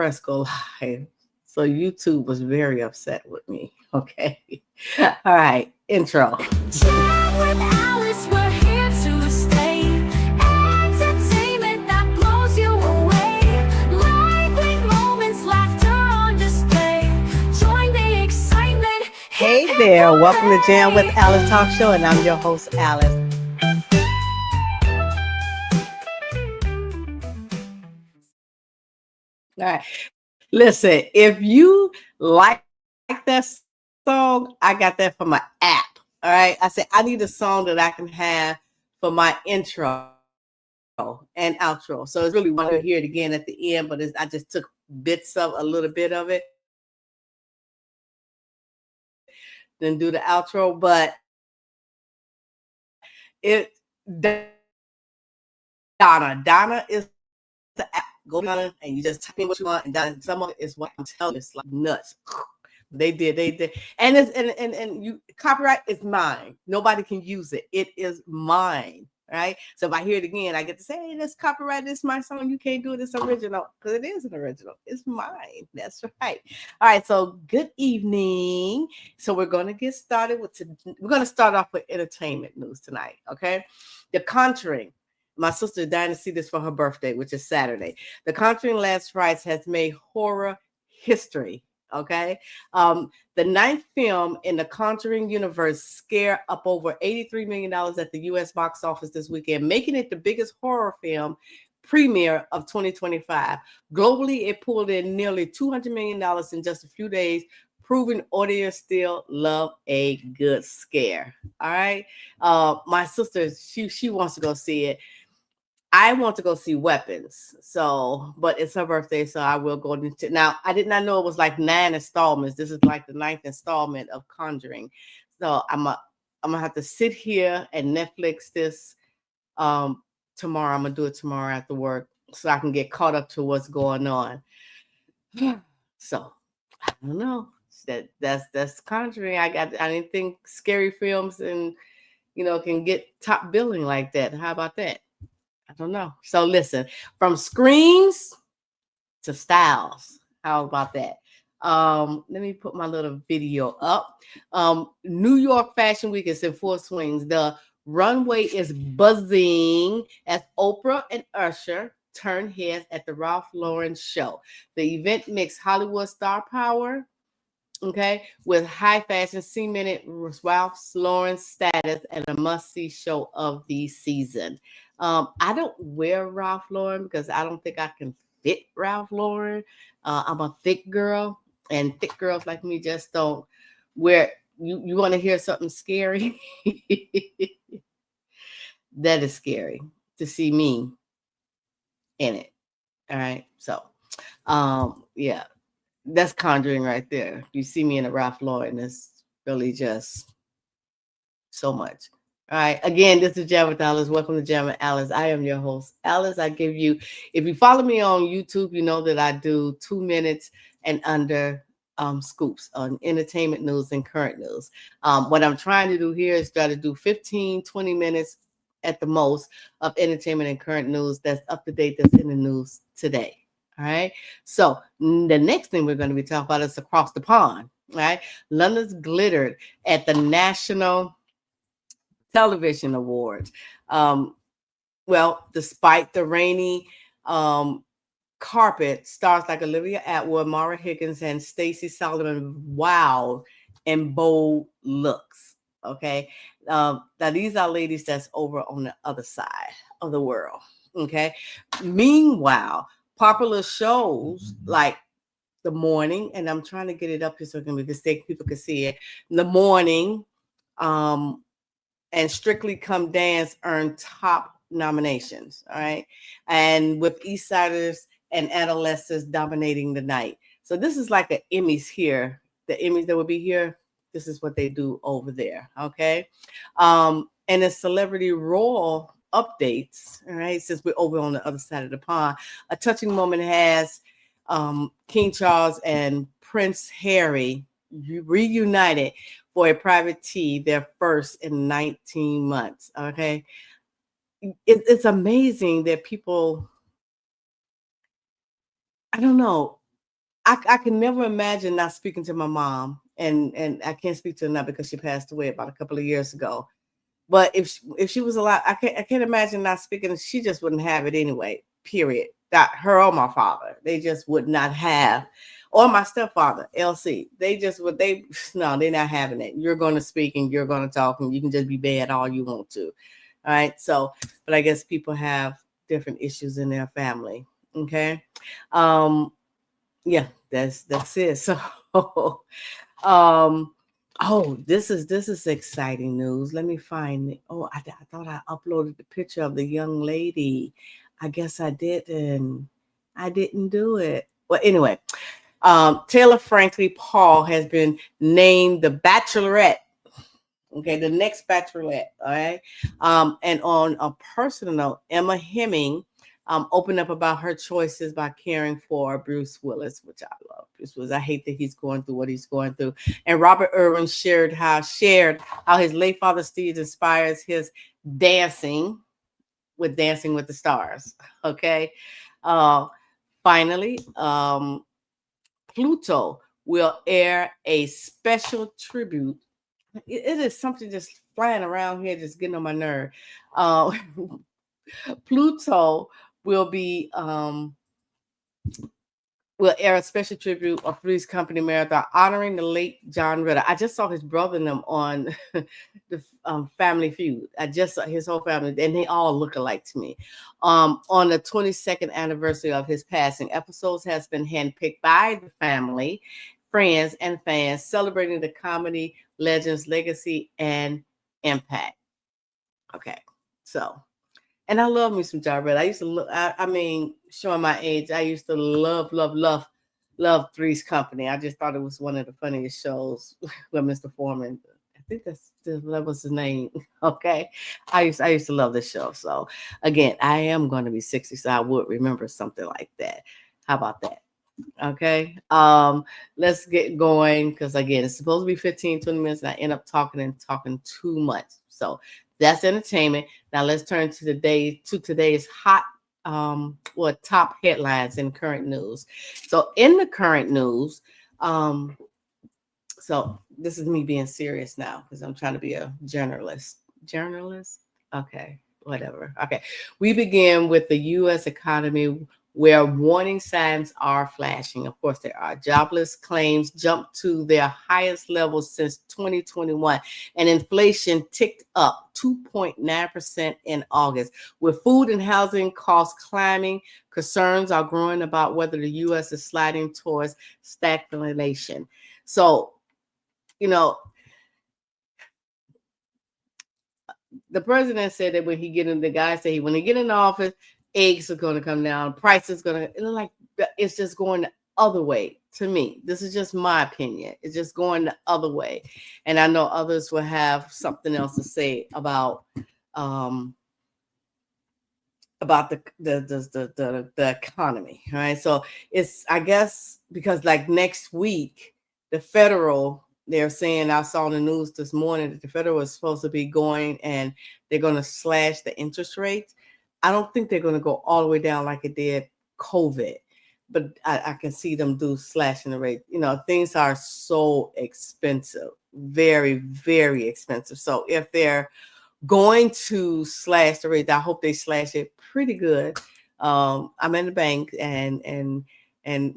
press go live. So YouTube was very upset with me. Okay. All right. Intro. Chat with Alice, we're here to stay. Entertainment that blows you away. Lively moments, laughter on display. Join the excitement. Hey there. Welcome to Jam with Alice Talk Show, and I'm your host, Alice. All right. Listen, if you like that song, I got that from my app. All right. I said, I need a song that I can have for my intro and outro. So it's really want to hear it again at the end, but I just took bits of a little bit of it, then do the outro. But it Donna is the app. Go down and you just type in what you want, and Donna, some of it is what I'm telling you, it's like nuts. They did, and it's and you copyright is mine. Nobody can use it. It is mine. Right. So if I hear it again, I get to say, hey, this copyright, this is my song. You can't do it. It's original because it is an original. It's mine. That's right. All right. So good evening. So we're going to get started we're going to start off with entertainment news tonight. Okay. The Conjuring. My sister dying to see this for her birthday, which is Saturday. The Conjuring Last Rites has made horror history. Okay. The ninth film in the Conjuring universe scared up over $83 million at the U.S. box office this weekend, making it the biggest horror film premiere of 2025. Globally, it pulled in nearly $200 million in just a few days, proving audience still love a good scare. All right. My sister, she wants to go see it. I want to go see Weapons. So, but it's her birthday, so I will go into. Now, I did not know it was like 9 installments. This is like the 9th installment of Conjuring. So I'm gonna have to sit here and Netflix this tomorrow. I'm gonna do it tomorrow after work so I can get caught up to what's going on. So I don't know. That's Conjuring. I didn't think scary films and can get top billing like that. How about that? I don't know. So listen, from screams to styles. How about that? Let me put my little video up. New York Fashion Week is in full swings. The runway is buzzing as Oprah and Usher turn heads at the Ralph Lauren show. The event mixed Hollywood star power, okay, with high fashion cemented Ralph Lauren's status and a must-see show of the season. I don't wear Ralph Lauren because I don't think I can fit Ralph Lauren. I'm a thick girl, and thick girls like me just don't wear. You want to hear something scary? That is scary to see me in it. All right, so yeah. That's Conjuring right there. You see me in a Ralph Lauren. It's really just so much. All right. Again, this is Jam with Alice. Welcome to Jam with Alice. I am your host, Alice. If you follow me on YouTube, you know that I do 2 minutes and under scoops on entertainment news and current news. What I'm trying to do here is try to do 15, 20 minutes at the most of entertainment and current news that's up to date, that's in the news today. All right. So the next thing we're going to be talking about is across the pond. Right. London's glittered at the National Television Awards. Well, despite the rainy carpet, stars like Olivia Atwood, Mara Higgins, and Stacey Solomon wild and bold looks. Okay. Now these are ladies that's over on the other side of the world. Okay. Meanwhile, popular shows like The Morning, and I'm trying to get it up here so people can see it. The Morning, and Strictly Come Dance earned top nominations. All right, and with Eastsiders and Adolescents dominating the night. So this is like an Emmys here. The Emmys that will be here. This is what they do over there. Okay, and the Celebrity Royal updates. All right, since we're over on the other side of the pond, a touching moment has King Charles and Prince Harry reunited for a private tea, their first in 19 months. Okay. It's amazing that people, I don't know, I can never imagine not speaking to my mom, and I can't speak to her now because she passed away about a couple of years ago. But if she was alive, I can't imagine not speaking. She just wouldn't have it anyway. Period. That her or my father, they just would not have, or my stepfather, LC. They just would. They no, they're not having it. You're going to speak and you're going to talk and you can just be bad all you want to. All right. So, but I guess people have different issues in their family. Okay. Um. Yeah. That's it. So. um Oh, this is exciting news. Let me find it. Oh, I thought I uploaded the picture of the young lady. I guess I didn't. I didn't do it. Well, anyway, Taylor Franklin Paul has been named the Bachelorette. Okay, the next Bachelorette. All right. And on a personal note, Emma Hemming opened up about her choices by caring for Bruce Willis, which I love. Bruce Willis. I hate that he's going through what he's going through. And Robert Irwin shared how his late father Steve inspires his dancing with Dancing with the Stars. Okay. Uh, Finally, Pluto will air a special tribute. It is something just flying around here, just getting on my nerve. Uh, Pluto will be will air a special tribute of Three's Company Marathon honoring the late John Ritter. I just saw his brother and them on the Family Feud. I just saw his whole family, and they all look alike to me. On the 22nd anniversary of his passing, episodes has been handpicked by the family, friends, and fans, celebrating the comedy legend's legacy and impact. Okay, so. And I love me some John Ritter. I used to look. I mean, showing my age, I used to love Three's Company. I just thought it was one of the funniest shows with Mr. Foreman. I think that was his name. Okay, I used to love this show. So again, I am going to be 60, so I would remember something like that. How about that? Okay. Let's get going because again, it's supposed to be 15, 20 minutes, and I end up talking too much. So that's entertainment. Now let's turn to today's hot top headlines in current news. So in the current news, so this is me being serious now because I'm trying to be a journalist. Journalist? Okay, whatever. Okay. We begin with the US economy where warning signs are flashing. Of course, there are. Jobless claims jumped to their highest level since 2021, and inflation ticked up 2.9% in August. With food and housing costs climbing, concerns are growing about whether the U.S. is sliding towards stagflation. So, the president said that when he get in, the guy said when he get in the office, eggs are going to come down, price is going to, like, it's just going the other way to me. This is just my opinion. It's just going the other way. And I know others will have something else to say about the economy. Right. So it's, I guess, because like next week, they're saying, I saw in the news this morning that the federal is supposed to be going and they're going to slash the interest rates. I don't think they're going to go all the way down like it did COVID, but I can see them do slashing the rate. Things are so expensive, very, very expensive. So if they're going to slash the rate, I hope they slash it pretty good. I'm in the bank and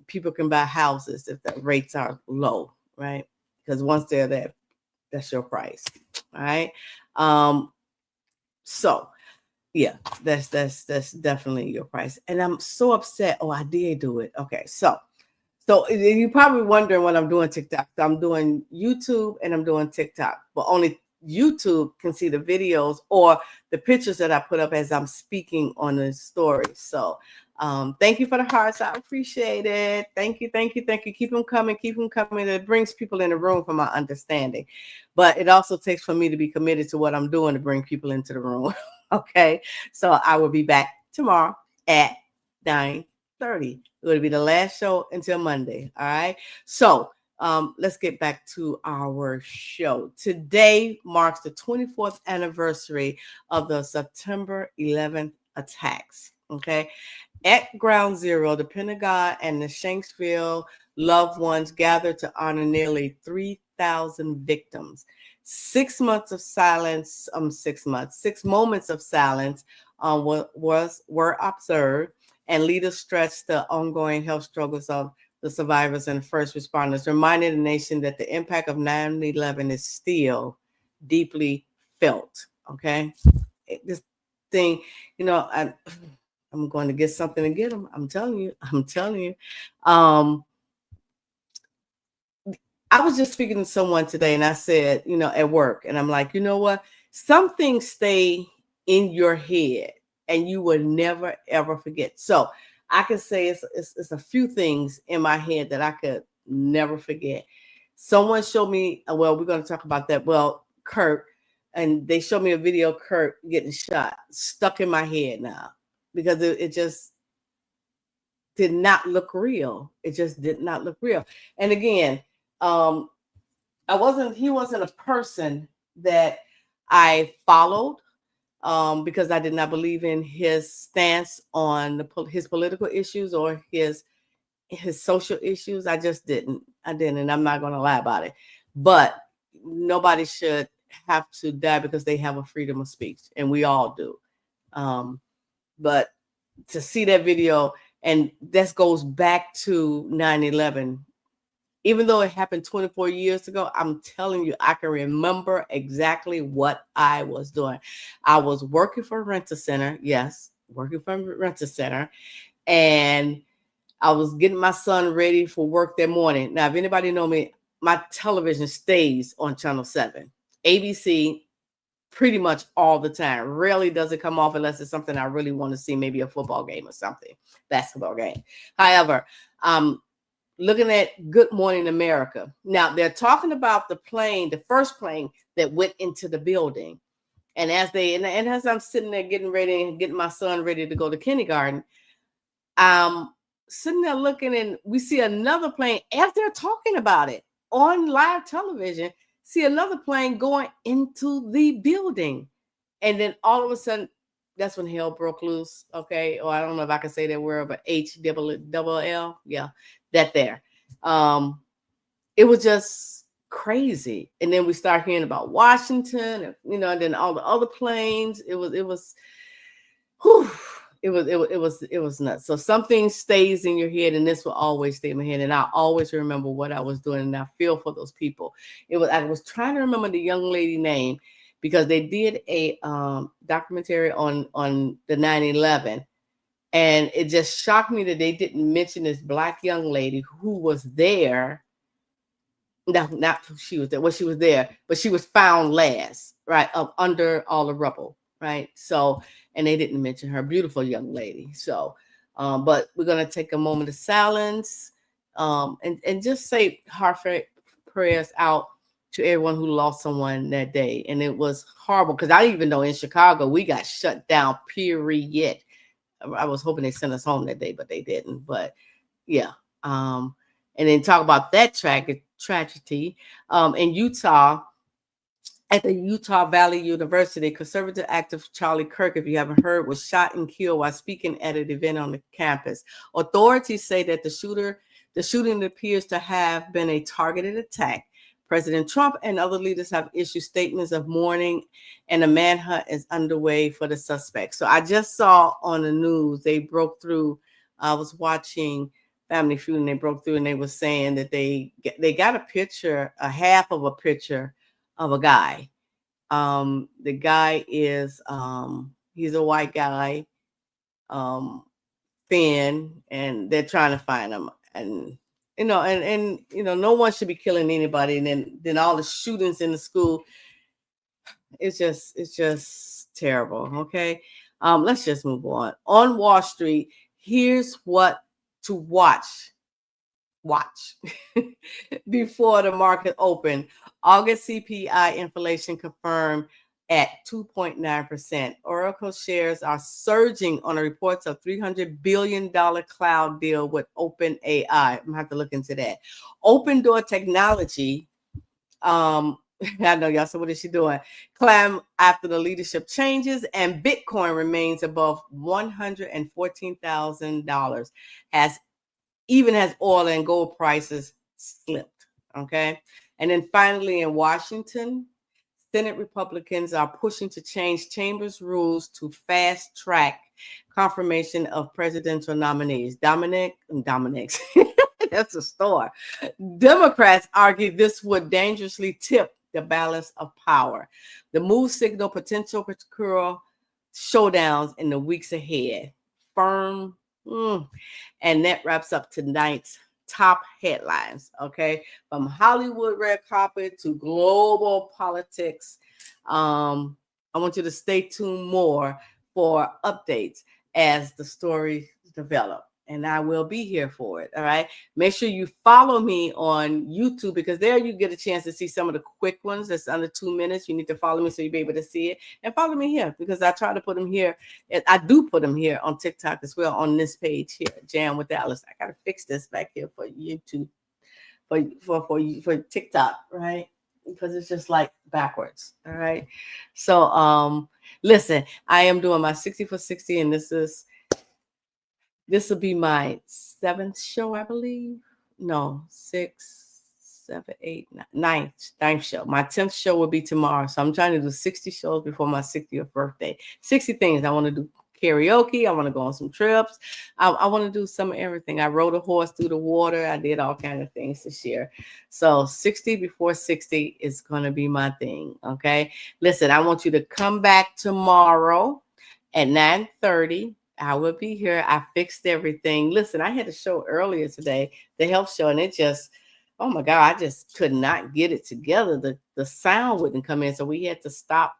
people can buy houses if the rates are low, right? Because once they're there, that's your price. All right. So yeah, that's definitely your price. And I'm so upset. Oh, I did do it. Okay. So you're probably wondering what I'm doing TikTok. So I'm doing YouTube and I'm doing TikTok, but only YouTube can see the videos or the pictures that I put up as I'm speaking on the story. So thank you for the hearts. I appreciate it. Thank you. Keep them coming. It brings people in the room for my understanding. But it also takes for me to be committed to what I'm doing to bring people into the room. Okay. So I will be back tomorrow at 9:30. It will be the last show until Monday. All right. So let's get back to our show. Today marks the 24th anniversary of the September 11th attacks. Okay. At Ground Zero, the Pentagon and the Shanksville loved ones gathered to honor nearly 3,000 victims. 6 months of silence, 6 moments of silence were observed, and leaders stressed the ongoing health struggles of the survivors and first responders, reminding the nation that the impact of 9/11 is still deeply felt. Okay, this thing, I'm going to get something to get them. I'm telling you. I was just speaking to someone today, and I said, at work, and I'm like, you know what? Some things stay in your head, and you will never ever forget. So I can say it's a few things in my head that I could never forget. Someone showed me. Well, we're going to talk about that. Well, Kurt, and they showed me a video of Kurt getting shot, stuck in my head now, because it just did not look real. It just did not look real. And again, he wasn't a person that I followed, because I did not believe in his stance on his political issues or his social issues. I just didn't. And I'm not going to lie about it. But nobody should have to die because they have a freedom of speech, and we all do. But to see that video, and this goes back to 9/11, even though it happened 24 years ago, I'm telling you, I can remember exactly what I was doing. I was working for a rental center. Yes, working for a rental center. And I was getting my son ready for work that morning. Now, if anybody know me, my television stays on Channel 7. ABC pretty much all the time. Rarely does it come off unless it's something I really want to see, maybe a football game or something, basketball game. However, looking at Good Morning America. Now, they're talking about the first plane that went into the building. And as I'm sitting there getting ready and getting my son ready to go to kindergarten, sitting there looking, and we see another plane as they're talking about it on live television, see another plane going into the building. And then all of a sudden, that's when hell broke loose. Okay. Or I don't know if I can say that word, but HLL. Yeah, that there. It was just crazy. And then we start hearing about Washington, and then all the other planes. It was nuts. So something stays in your head, and this will always stay in my head. And I always remember what I was doing, and I feel for those people. I was trying to remember the young lady name, because they did a documentary on the 9/11, and it just shocked me that they didn't mention this Black young lady who was there. No, not she was there. Well, she was there, but she was found last, right, up under all the rubble, right? So, and they didn't mention her, beautiful young lady. So, but we're gonna take a moment of silence, and just say heartfelt prayers out to everyone who lost someone that day. And it was horrible, because I even know in Chicago we got shut down, period. I was hoping they sent us home that day, but they didn't. But yeah. And then talk about that tragedy in Utah. At the Utah Valley University, conservative activist Charlie Kirk, if you haven't heard, was shot and killed while speaking at an event on the campus. Authorities say that the shooting appears to have been a targeted attack. President Trump and other leaders have issued statements of mourning, and a manhunt is underway for the suspect. So I just saw on the news, they broke through. I was watching Family Feud, and they broke through, and they were saying that they got a half of a picture of a guy. The guy is he's a white guy, thin, and they're trying to find him. And no one should be killing anybody. And then all the shootings in the school, it's just terrible. Okay. Let's just move on. On Wall Street, here's what to watch before the market open. August CPI inflation confirmed at 2.9%. Oracle shares are surging on the reports of $300 billion cloud deal with OpenAI. I'm going to have to look into that. Open Door Technology I know y'all. So what is she doing? Clam after the leadership changes, and Bitcoin remains above $114,000 as even as oil and gold prices slipped. Okay. And then finally in Washington, Senate Republicans are pushing to change Chambers rules to fast track confirmation of presidential nominees. Dominic's, that's a store. Democrats argue this would dangerously tip the balance of power. The move signal potential procedural showdowns in the weeks ahead. Firm. And that wraps up tonight's top headlines. Okay, from Hollywood red carpet to global politics. I want you to stay tuned more for updates as the stories develop, and I will be here for it. All right, make sure you follow me on YouTube, because there you get a chance to see some of the quick ones that's under 2 minutes. You need to follow me so you'll be able to see it, and follow me here because I try to put them here. I do put them here on TikTok as well, on this page here, Jam with Alice. I gotta fix this back here for YouTube, for TikTok, right? Because it's just like backwards. All right. So listen, I am doing my 60 for 60, and this will be my 7th show, I believe. No, 6, 7, 8, 9, 9th show. My 10th show will be tomorrow. So I'm trying to do 60 shows before my 60th birthday. 60 things. I want to do karaoke. I want to go on some trips. I want to do some of everything. I rode a horse through the water. I did all kinds of things this year. So 60 before 60 is going to be my thing. Okay. Listen, I want you to come back tomorrow at 9:30. I will be here. I fixed everything. Listen, I had a show earlier today, the health show, and it just, oh my God, I just could not get it together. The sound wouldn't come in. So we had to stop.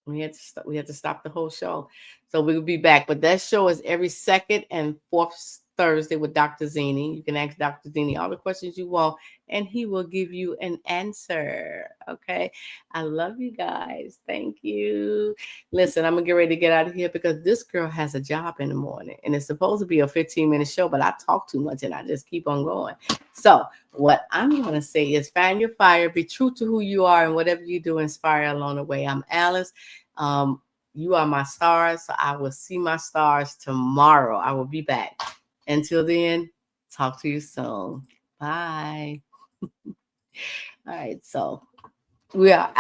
We had to stop the whole show. So we will be back. But that show is every second and fourth Thursday with Dr. Zini. You can ask Dr. Zini all the questions you want, and he will give you an answer. Okay. I love you guys. Thank you. Listen, I'm going to get ready to get out of here because this girl has a job in the morning, and it's supposed to be a 15-minute show, but I talk too much and I just keep on going. So what I'm going to say is find your fire, be true to who you are, and whatever you do, inspire along the way. I'm Alice. You are my stars. So I will see my stars tomorrow. I will be back. Until then, talk to you soon. Bye. All right. So we are out.